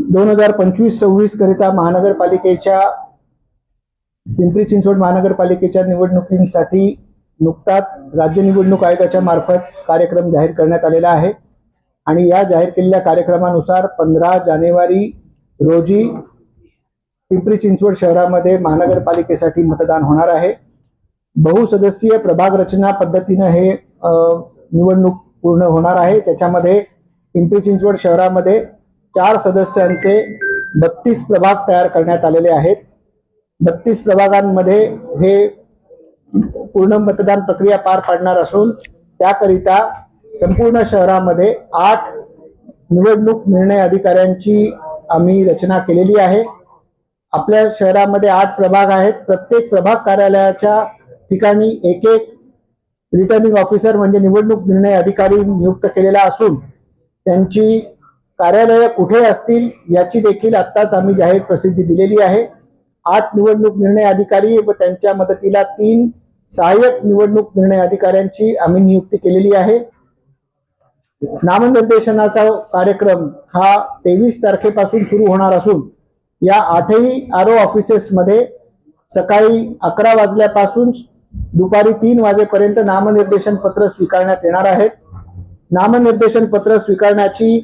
2025-26 करिता महानगरपालिकेच्या पिंपरी चिंचवड महानगरपालिकेच्या निवडणुकींसाठी नुकताच राज्य निवडणूक आयोगाच्या मार्फत कार्यक्रम जाहीर करण्यात आलेला आहे आणि या जाहीर केलेल्या कार्यक्रमानुसार 15 जानेवारी रोजी पिंपरी चिंचवड शहरामध्ये महानगरपालिकेसाठी मतदान होणार आहे। बहुसदस्यीय प्रभाग रचना पद्धतीने हे निवडणूक पूर्ण होणार आहे। त्याच्यामध्ये पिंपरी चिंचवड शहरामध्ये 4 सदस्यांचे 32 प्रभाग तयार करण्यात आलेले आहेत। 32 प्रभागांमध्ये हे पूर्ण मतदान प्रक्रिया पार पाडणार असून त्याकरिता संपूर्ण शहरामध्ये 8 निवडणूक निर्णय अधिकाऱ्यांची आम्ही रचना केलेली आहे। आपल्या शहरामध्ये 8 प्रभाग आहेत। प्रत्येक प्रभाग कार्यालयाच्या ठिकाणी एक रिटर्निंग ऑफिसर म्हणजे निवडणूक निर्णय अधिकारी नियुक्त केलेला असून त्यांची कार्यालय कुठे असतील याची देखील आत्ताच आम्ही जाहीर प्रसिद्धी दिलेली आहे। 8 निवडणूक निर्णय अधिकारी व त्यांच्या मदतीला 3 सहाय्यक निवडणूक निर्णय अधिकाऱ्यांची आम्ही नियुक्ती केलेली आहे। नामनिर्देशनाचा कार्यक्रम हा 23 तारखेपासून सुरू होणार असून या 8ही आरओ ऑफिसेसमध्ये सकाळी 11 वाजल्यापासून दुपारी 3 वाजेपर्यंत नामनिर्देशन पत्र स्वीकारण्यात येणार आहेत। नामनिर्देशन पत्र स्वीकारण्याची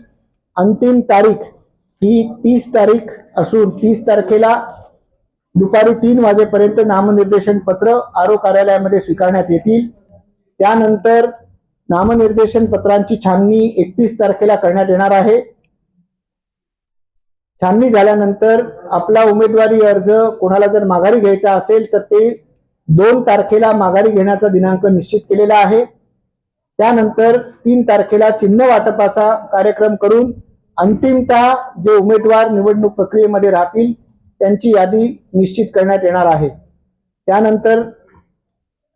अंतिम तारीख ही 30 तारीख असून 30 तारखेला दुपारी 3 वाजेपर्यंत नामनिर्देशन पत्र आरओ कार्यालयामध्ये स्वीकारण्यात येतील। त्यानंतर नामनिर्देशन पत्रांची छाननी 31 तारखेला करण्यात येणार आहे। छाननी झाल्यानंतर आपला उमेदवारी अर्ज कोणाला जर माघारी घ्यायचा असेल तर ते 2 तारखेला माघारी घेण्याचा दिनांक निश्चित केलेला आहे। त्यानंतर 3 तारखेला चिन्ह वाटपाचा कार्यक्रम करून अंतिमतः जे उमेदवार निवडणूक प्रक्रियेमध्ये राहतील त्यांची यादी निश्चित करण्यात येणार आहे। त्यानंतर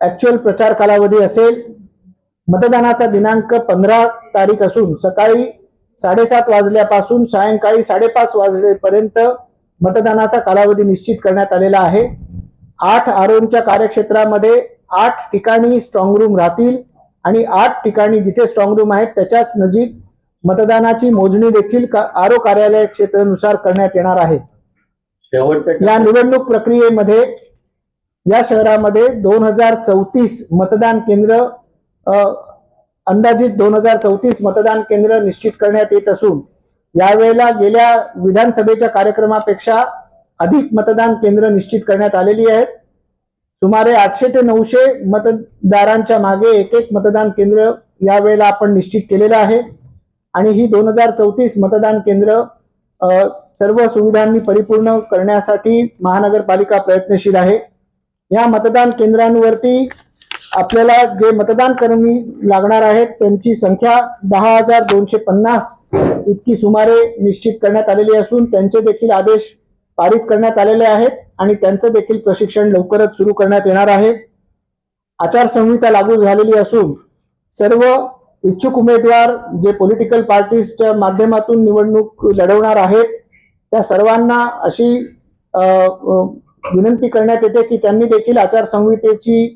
ऍक्च्युअल प्रचार कालावधी असेल। मतदानाचा दिनांक 15 तारीख असून सकाळी 7:30 वाजल्यापासून सायंकाळी 5:30 वाजेपर्यंत मतदानाचा कालावधी निश्चित करण्यात आलेला आहे। 8 आरओच्या कार्यक्षेत्रामध्ये 8 ठिकाणी स्ट्रॉंग रूम राहतील आणि 8 ठिकाणी जिथे स्ट्रॉंग रूम आहेत त्याच्याच नजीक मतदानाची मोजणी देखील आरओ कार्यालय क्षेत्रानुसार करण्यात येणार आहे। या निवडणूक प्रक्रियेमध्ये या शहरामध्ये 2034 मतदान केंद्र अंदाजित 2034 मतदान केंद्र निश्चित करण्यात येत असून यावेळेला गेल्या विधानसभेच्या कार्यक्रमापेक्षा अधिक मतदान केंद्र निश्चित करण्यात आलेली आहेत। सुमारे 800 ते 900 मतदारांच्या मागे एक मतदान केंद्र यावेळेला आपण निश्चित केलेलं आहे आणि ही 2034 मतदान केंद्र सर्व सुविधांनी परिपूर्ण करण्यासाठी महानगरपालिका प्रयत्नशील आहे। या मतदान केंद्रांवरती आपल्याला जे मतदान कर्मी लागणार आहेत त्यांची संख्या 10,250 इतकी सुमारे निश्चित करण्यात आलेली असून त्यांचे देखील आदेश पारित करण्यात आलेले आहेत आणि त्यांचं देखील प्रशिक्षण लवकरच सुरू करण्यात येणार आहे। आचारसंहिता लागू झालेली असून सर्व इच्छुक उमेदवार जे पॉलिटिकल पार्टीजच्या माध्यमातून निवडणूक लढवणार आहेत त्या सर्वांना अशी विनंती करण्यात येते की त्यांनी देखील आचारसंहितेची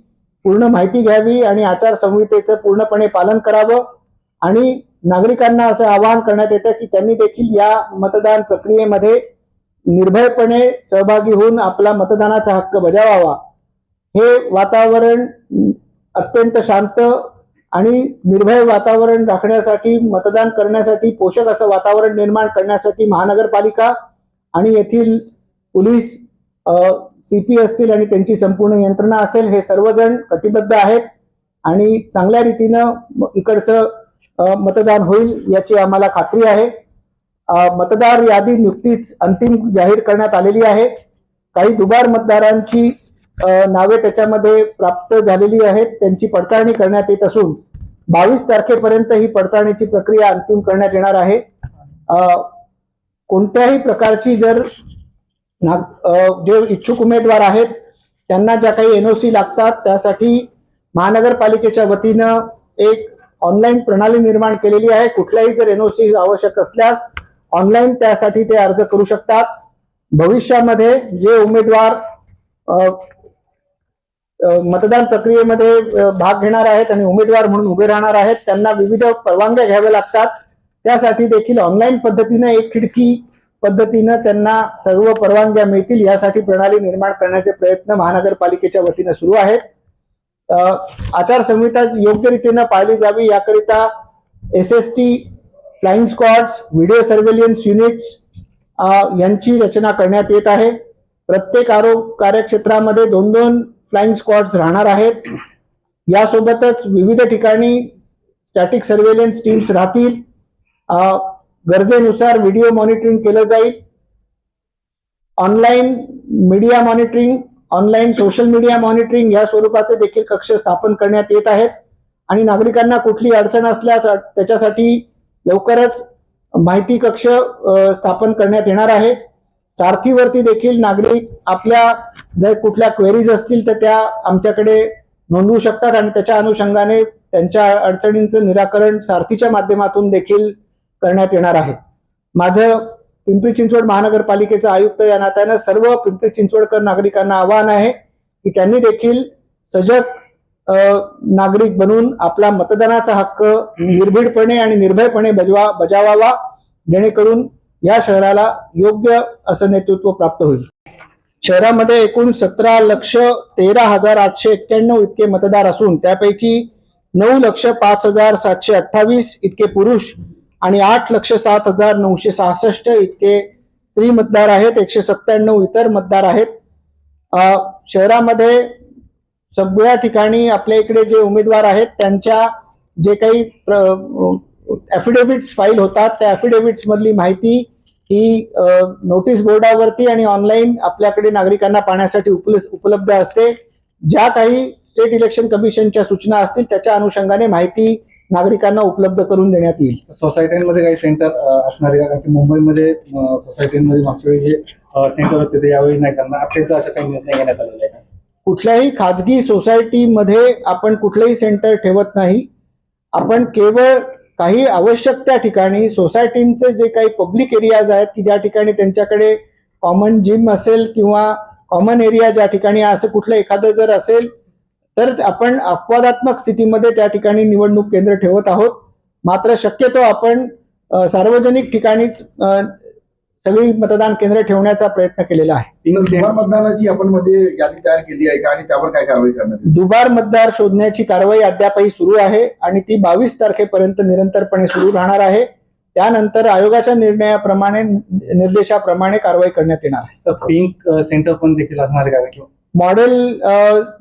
पूर्ण माहिती घ्यावी आणि आचारसंहितेचं पूर्णपणे पालन करावं आणि नागरिकांना असं आवाहन करण्यात येतं की त्यांनी देखील या मतदान प्रक्रियेमध्ये निर्भयपणे सहभागी होऊन आपला मतदानाचा हक्क बजावावा। हे वातावरण अत्यंत शांत आणि निर्भय वातावरण राखण्यासाठी मतदान करण्यासाठी पोषक असं वातावरण निर्माण करण्यासाठी महानगरपालिका आणि येथील पोलीस सीपी असतील आणि त्यांची संपूर्ण यंत्रणा असेल हे सर्वजण कटिबद्ध आहेत आणि चांगल्या रीतीनं इकडचं मतदान होईल याची आम्हाला खात्री आहे। मतदार यादी नुकतीच अंतिम जाहीर करण्यात आलेली आहे। काही दुबार मतदारांची नावे त्याच्यामध्ये प्राप्त झालेली आहेत त्यांची पडताळणी करण्यात येत असून 22 तारखेपर्यंत ही पडताळणीची प्रक्रिया अंतिम करण्यात येणार आहे। कोणत्याही प्रकारची जर जे इच्छुक उमेदवार आहेत त्यांना ज्या काही एनओसी लागतात त्यासाठी महानगरपालिकेच्या वतीनं एक ऑनलाईन प्रणाली निर्माण केलेली आहे। कुठल्याही जर एनओसी आवश्यक असल्यास ऑनलाईन त्यासाठी ते अर्ज करू शकतात। भविष्यामध्ये जे उमेदवार मतदान प्रक्रियेमध्ये भाग घेणार आहेत आणि उमेदवार म्हणून उभे राहणार आहेत त्यांना विविध परवानग्या घ्याव्या लागतात। त्यासाठी देखील ऑनलाईन पद्धतीने एक खिडकी पद्धतीनं त्यांना सर्व परवानग्या मिळतील यासाठी प्रणाली निर्माण करण्याचे प्रयत्न महानगरपालिकेच्या वतीनं सुरू आहेत. आचारसंहिता योग्य रीतीनं पाळली जावी याकरिता SST, flying squads, video surveillance units यांची रचना करण्यात येत आहे. प्रत्येक आरोग्य कार्यक्षेत्रामध्ये 2-2 फ्लाइंग स्क्वॉड्स राहणार आहेत. यासोबतच विविध ठिकाणी स्टॅटिक सर्व्हेलन्स टीम्स राहतील. गरजेनुसार व्हिडिओ मॉनिटरिंग केलं जाईल. Online media monitoring, online social media monitoring या स्वरूपाचे देखील कक्ष स्थापन करण्यात येत आहेत. आणि नागरिकांना कुठली अडचण असल्यास त्याच्यासाठी लवकरच माहिती कक्ष स्थापन करण्यात येणार आहे. सारथीवरती देखील नागरिक आपल्या जर कुठल्या क्वेरीज असतील तर त्या आमच्याकडे नोंदवू शकतात आणि त्याच्या अनुषंगाने त्यांच्या अडचणींचं निराकरण सारथीच्या माध्यमातून देखील करण्यात येणार आहे. माझं पिंपरी चिंचवड महानगरपालिकेचं आयुक्त या नात्यानं सर्व पिंपरी चिंचवडकर नागरिकांना आवाहन आहे की त्यांनी देखील सजग नागरिक बनून आपला मतदानाचा हक्क निर्भीडपणे आणि निर्भयपणे बजावावा, जेणेकरून या शहराला योग्य असं नेतृत्व प्राप्त होईल. शहरामध्ये एकूण 17,13,891 इतके मतदार असून त्यापैकी 9,05,728 इतके पुरुष आणि 8,07,966 इतके स्त्री मतदार आहेत. 197 इतर मतदार आहेत. शहरामध्ये सगळ्या ठिकाणी आपल्या इकडे जे उमेदवार आहेत त्यांच्या जे काही ॲफिडेव्हिट्स फाईल होतात त्या ॲफिडेव्हिट्स मधली माहिती ही नोटीस बोर्डावरती आणि ऑनलाईन आपल्याकडे नागरिकांना पाहण्यासाठी उपलब्ध असते. ज्या काही स्टेट इलेक्शन कमिशनच्या सूचना असतील त्याच्या अनुषंगाने माहिती नागरिकांना उपलब्ध करून देण्यात येईल. सोसायट्यांमध्ये काही सेंटर असणार आहे का? की मुंबईमध्ये सोसायटीमध्ये मागच्या वेळी जे सेंटर होते ते यावेळी नाही करणार, अत्यंत अशा काही निर्णय घेण्यात आलेले आहे? कुठल्याही खाजगी सोसायटीमध्ये आपण कुठलंही सेंटर ठेवत नाही. आपण केवळ काही आवश्यक त्या ठिकाणी सोसायटींचे जे काही पब्लिक एरियाज आहेत की ज्या ठिकाणी त्यांच्याकडे कॉमन जिम असेल किंवा कॉमन एरिया ज्या ठिकाणी असं कुठलं एखादं जर असेल तर आपण अपवादात्मक स्थितीमध्ये त्या ठिकाणी निवडणूक केंद्र ठेवत आहोत. मात्र शक्यतो आपण सार्वजनिक ठिकाणीच सगळी मतदान केंद्र ठेवण्याचा प्रयत्न केलेला आहे. दुबार मतदानाची आपण म्हणजे यादी तयार केली आहे का आणि त्यावर काय कारवाई करण्यात येईल? दुबार मतदार शोधण्याची कारवाई अद्यापही सुरू आहे आणि ती 22 तारखेपर्यंत निरंतरपणे सुरू राहणार आहे. त्यानंतर आयोगाच्या निर्देशाप्रमाणे कारवाई करण्यात येणार आहे. पिंक सेंटर पण देखील असणार आहे का? मॉडेल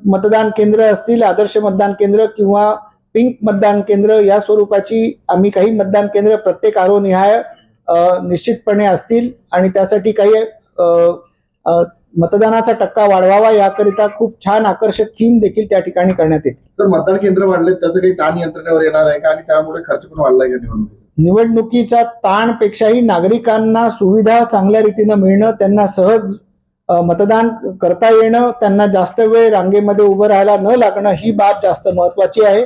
मतदान केंद्र असतील, आदर्श मतदान केंद्र किंवा पिंक मतदान केंद्र या स्वरूपाची आम्ही काही मतदान केंद्र प्रत्येक आरोनिहाय निश्चितपणे असतील आणि त्यासाठी काही मतदानाचा टक्का वाढवावा याकरिता खूप छान आकर्षक थीम देखील त्या ठिकाणी करण्यात येते. तर मतदान केंद्र वाढले त्याचं काही ताण यंत्रणेवर येणार आहे का आणि त्यामुळे खर्च पण वाढलाय का निवडणुकीचा ताणपेक्षाही नागरिकांना सुविधा चांगल्या रीतीनं मिळणं, त्यांना सहज मतदान करता येणं, त्यांना जास्त वेळ रांगेमध्ये उभं राहायला न लागणं ही बाब जास्त महत्वाची आहे.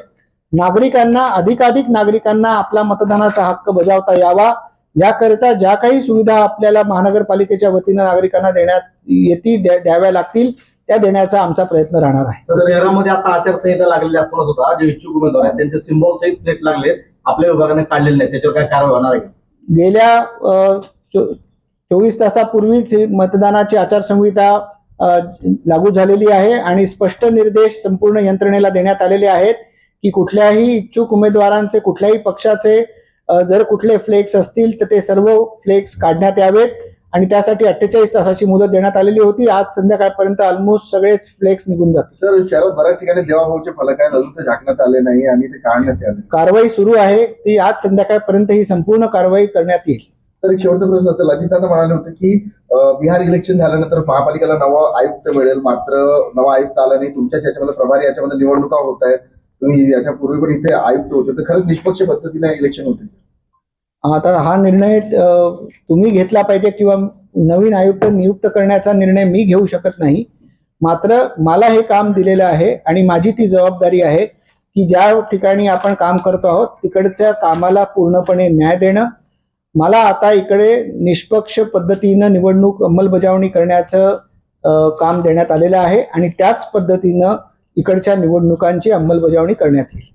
नागरिकांना अधिकाधिक नागरिकांना आपला मतदानाचा हक्क बजावता यावा याकरिता ज्या काही सुविधा आपल्याला महानगरपालिकेच्या वतीनं नागरिकांना देण्यात येतील द्याव्या लागतील त्या देण्याचा आमचा प्रयत्न राहणार आहे. शहरामध्ये आता आचारसंहिता लागलेली असताना सुद्धा जे इच्छुक उमेदवार आहेत त्यांचे सिम्बॉल सहित प्लेट लागले आपल्या विभागाने काढलेले नाही, त्याच्यावर काय कारवाई होणार आहे? गेल्या 24 तासापूर्वीच मतदानाची आचारसंहिता लागू झालेली आहे आणि स्पष्ट निर्देश संपूर्ण यंत्रणेला देण्यात आलेले आहेत की कुठल्याही इच्छुक उमेदवारांचे कुठल्याही पक्षाचे जर कुठले फ्लेक्स असतील तर ते सर्व फ्लेक्स काढण्यात यावेत आणि त्यासाठी 48 तासाची मुदत देण्यात आलेली होती. आज संध्याकाळपर्यंत ऑलमोस्ट सगळेच फ्लेक्स निघून जातील. सर, शहरात बऱ्याच ठिकाणी देवाभाऊचे फलक आहेत, अजून ते झाकण्यात आले नाही आणि ते काढण्यात आले. कारवाई सुरू आहे, ती आज संध्याकाळपर्यंत ही संपूर्ण कारवाई करण्यात येईल. तर एक शेवटचा प्रश्न असेल, अजितदादा म्हणाले होते की बिहार इलेक्शन झाल्यानंतर महापालिकेला नवा आयुक्त मिळेल, मात्र नवा आयुक्त आला नाही. तुमच्या याच्यामध्ये प्रभारी याच्यामध्ये निवडणुका होत आहेत, तुम्ही याच्यापूर्वी पण इथे आयुक्त होते, तर खरंच निष्पक्ष पद्धतीने इलेक्शन होते? आता हा निर्णय तुम्ही घेतला पाहिजे किंवा नवीन आयुक्त नियुक्त करण्याचा निर्णय मी घेऊ शकत नाही. मात्र मला हे काम दिलेलं आहे आणि माझी ती जबाबदारी आहे की ज्या ठिकाणी आपण काम करतो आहोत तिकडच्या कामाला पूर्णपणे न्याय देणं. मला आता इकडे निष्पक्ष पद्धतीनं निवडणूक अंमलबजावणी करण्याचं काम देण्यात आलेलं आहे आणि त्याच पद्धतीनं इकडच्या निवडणुकांची अंमलबजावणी करण्यात येईल.